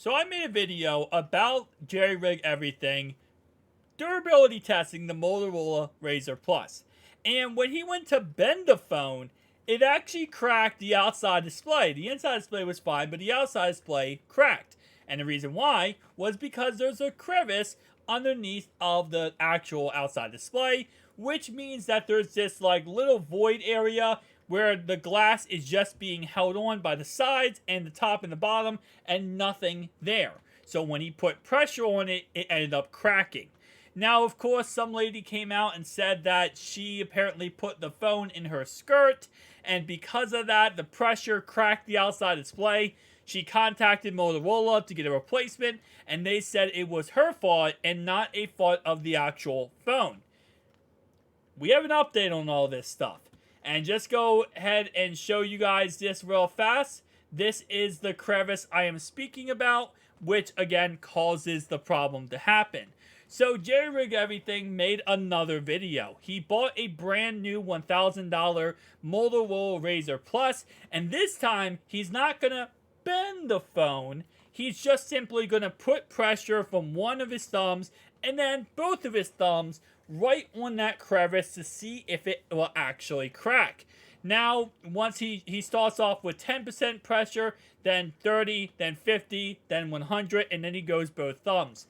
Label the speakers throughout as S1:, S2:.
S1: So I made a video about jerry-rig everything, durability testing the Motorola Razr Plus. And when he went to bend the phone, it actually cracked the outside display. The inside display was fine, but the outside display cracked. And the reason why was because there's a crevice underneath of the actual outside display, which means that there's this like little void area where the glass is just being held on by the sides and the top and the bottom and nothing there. So when he put pressure on it, it ended up cracking. Now, of course, some lady came out and said that she apparently put the phone in her skirt, and because of that, the pressure cracked the outside display. She contacted Motorola to get a replacement, and they said it was her fault and not a fault of the actual phone. We have an update on all this stuff. And just go ahead and show you guys this real fast. This is the crevice I am speaking about, which again causes the problem to happen. So Jerry Rig Everything made another video. He bought a brand new $1,000 Motorola Razr Plus, and this time he's not gonna bend the phone. He's just simply gonna put pressure from one of his thumbs and then both of his thumbs right on that crevice to see if it will actually crack. Now, once he starts off with 10% pressure, then 30, then 50, then 100, and then he goes both thumbs.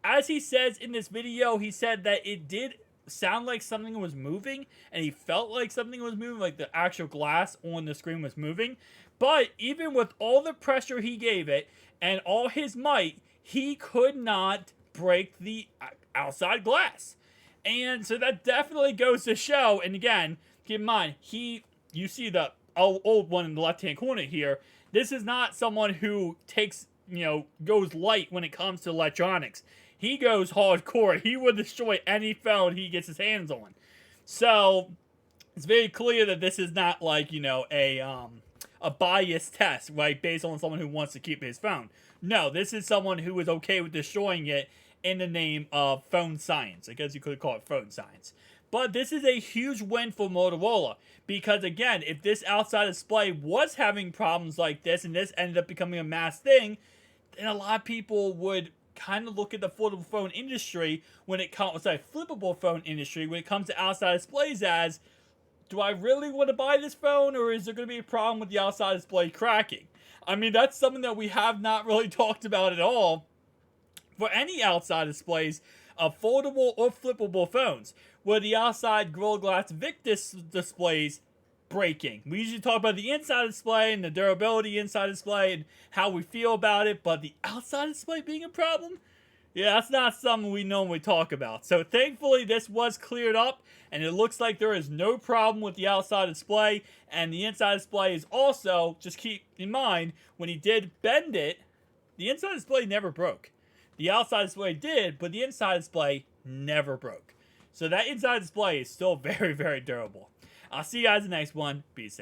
S1: As he says in this video, he said that it did sound like something was moving, and he felt like something was moving, like the actual glass on the screen was moving. But even with all the pressure he gave it, and all his might, he could not break the outside glass. And so that definitely goes to show, and again, keep in mind, you see the old one in the left-hand corner here. This is not someone who takes, goes light when it comes to electronics. He goes hardcore. He would destroy any phone he gets his hands on. So, it's very clear that this is not like, a biased test, right, based on someone who wants to keep his phone. No, this is someone who is okay with destroying it in the name of phone science. I guess you could call it phone science. But this is a huge win for Motorola, because again, if this outside display was having problems like this, and this ended up becoming a mass thing, then a lot of people would kind of look at the foldable phone industry when it comes, flippable phone industry, when it comes to outside displays as, do I really want to buy this phone, or is there going to be a problem with the outside display cracking? I mean, that's something that we have not really talked about at all for any outside displays of foldable or flippable phones, where the outside Gorilla Glass Victus displays breaking. We usually talk about the inside display and the durability inside display and how we feel about it, but the outside display being a problem? Yeah, that's not something we normally talk about. So thankfully this was cleared up, and it looks like there is no problem with the outside display, and the inside display is also, just keep in mind, when he did bend it, the inside display never broke. The outside display did, but the inside display never broke. So that inside display is still very, very durable. I'll see you guys in the next one. Peace out.